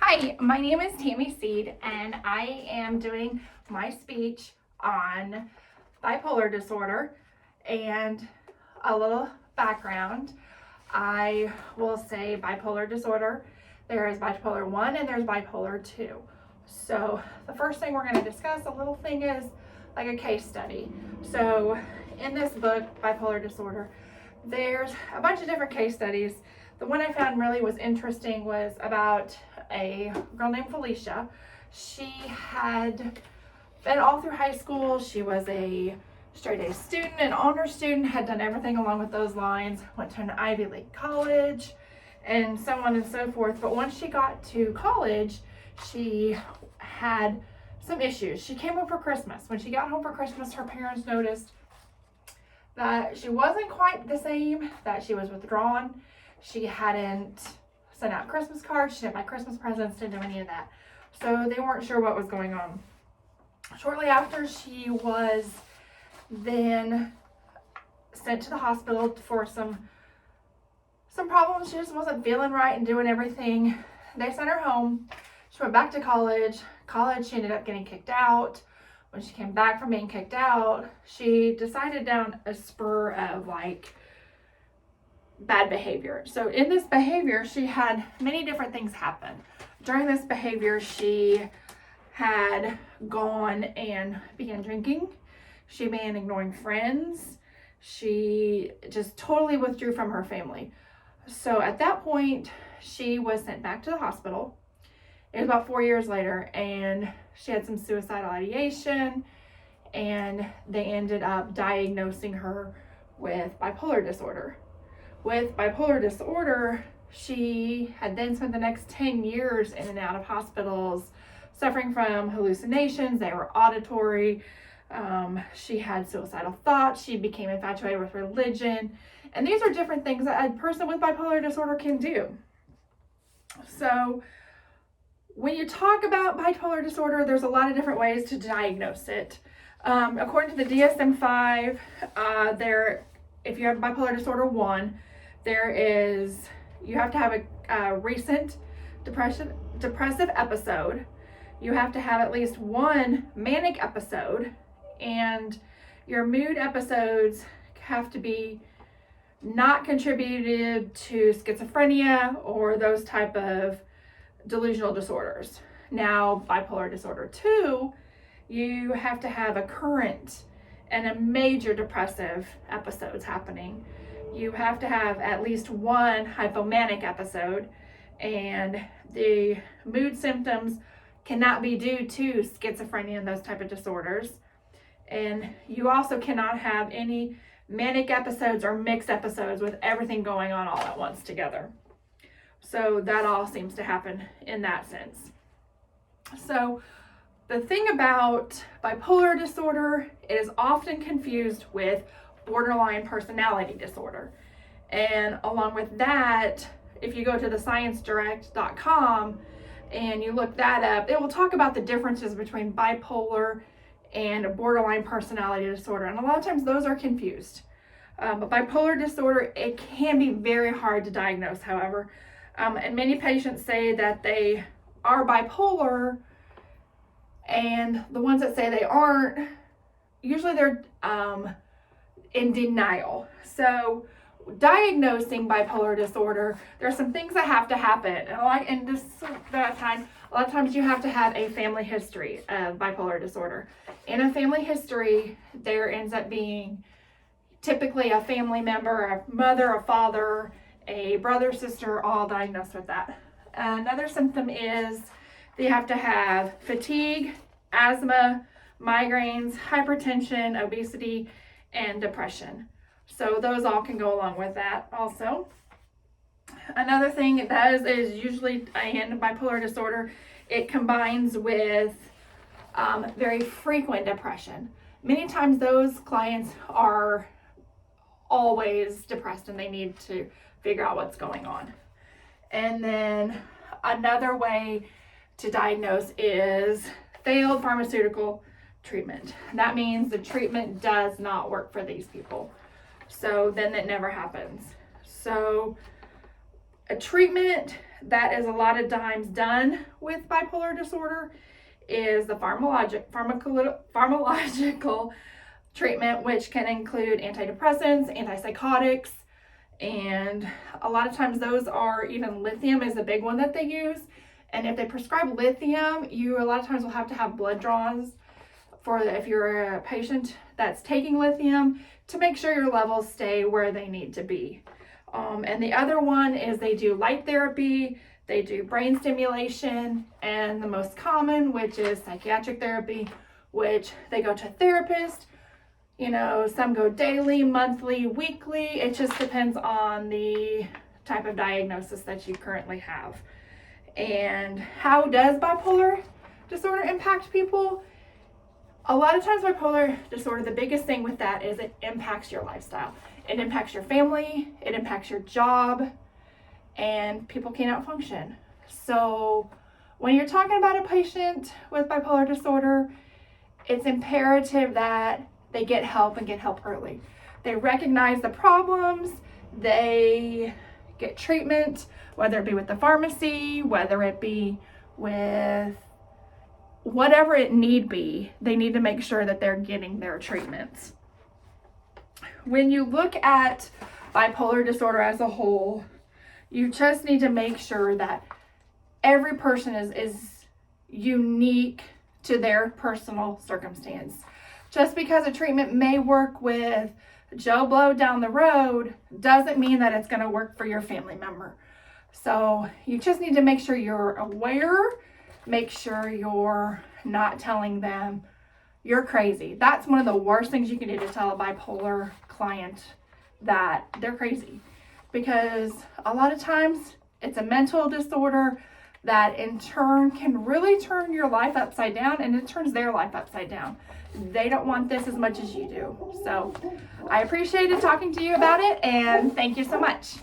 Hi, my name is Tammy Seed, and I am doing my speech on bipolar disorder. And a little background, I will say bipolar disorder. There is bipolar 1 and there's bipolar 2. So the first thing we're going to discuss, a little thing, is like a case study. So in this book, Bipolar Disorder, there's a bunch of different case studies. The one I found really was interesting was about a girl named Felicia. She had been all through high school. She was a straight A student, an honor student, had done everything along with those lines, went to an Ivy League college, and so on and so forth. But once she got to college, she had some issues. She came home for Christmas. When she got home for Christmas, her parents noticed that she wasn't quite the same, that she was withdrawn. She hadn't sent out Christmas cards, she didn't buy Christmas presents, didn't do any of that. So they weren't sure what was going on. Shortly after, she was then sent to the hospital for some problems. She just wasn't feeling right and doing everything. They sent her home. She went back to college. She ended up getting kicked out. When she came back from being kicked out, she decided down a spur of bad behavior. So in this behavior, she had many different things happen. During this behavior, she had gone and began drinking. She began ignoring friends. She just totally withdrew from her family. So at that point, she was sent back to the hospital. It was about 4 years later, and she had some suicidal ideation, and they ended up diagnosing her with bipolar disorder. With bipolar disorder, she had then spent the next 10 years in and out of hospitals, suffering from hallucinations. They were auditory. She had suicidal thoughts. She became infatuated with religion. And these are different things that a person with bipolar disorder can do. So when you talk about bipolar disorder, there's a lot of different ways to diagnose it. According to the DSM-5, if you have bipolar disorder 1, you have to have a recent depressive episode. You have to have at least one manic episode, and your mood episodes have to be not contributed to schizophrenia or those type of delusional disorders. Now, bipolar disorder 2, you have to have a current and a major depressive episodes happening. You have to have at least one hypomanic episode, and the mood symptoms cannot be due to schizophrenia and those type of disorders. And you also cannot have any manic episodes or mixed episodes with everything going on all at once together. So that all seems to happen in that sense. So the thing about bipolar disorder, it is often confused with borderline personality disorder. And along with that, if you go to the ScienceDirect.com and you look that up, it will talk about the differences between bipolar and borderline personality disorder. And a lot of times those are confused. But bipolar disorder, it can be very hard to diagnose, however. And many patients say that they are bipolar, and the ones that say they aren't, usually they're in denial. So diagnosing bipolar disorder, there are some things that have to happen. And a lot of times you have to have a family history of bipolar disorder. In a family history, there ends up being typically a family member, a mother, a father, a brother, sister, all diagnosed with that. Another symptom is they have to have fatigue, asthma, migraines, hypertension, obesity, and depression. So those all can go along with that also. Another thing it does is usually in bipolar disorder, it combines with very frequent depression. Many times those clients are always depressed and they need to figure out what's going on. And then another way to diagnose is failed pharmaceutical treatment. That means the treatment does not work for these people. So then it never happens. So a treatment that is a lot of times done with bipolar disorder is the pharmacological treatment, which can include antidepressants, antipsychotics, and a lot of times those are, even lithium is a big one that they use. And if they prescribe lithium, you a lot of times will have to have blood draws if you're a patient that's taking lithium to make sure your levels stay where they need to be. And the other one is they do light therapy, they do brain stimulation, and the most common, which is psychiatric therapy, which they go to a therapist. You know, some go daily, monthly, weekly. It just depends on the type of diagnosis that you currently have. And how does bipolar disorder impact people? A lot of times bipolar disorder, the biggest thing with that is it impacts your lifestyle. It impacts your family, it impacts your job, and people cannot function. So when you're talking about a patient with bipolar disorder, it's imperative that they get help and get help early. They recognize the problems, they get treatment, whether it be with the pharmacy, whether it be with whatever it need be, they need to make sure that they're getting their treatments. When you look at bipolar disorder as a whole, you just need to make sure that every person is unique to their personal circumstance. Just because a treatment may work with Joe Blow down the road doesn't mean that it's going to work for your family member. So you just need to make sure you're aware, make sure you're not telling them you're crazy. That's one of the worst things you can do, to tell a bipolar client that they're crazy, because a lot of times it's a mental disorder that in turn can really turn your life upside down, and it turns their life upside down. They don't want this as much as you do. So I appreciated talking to you about it, and thank you so much.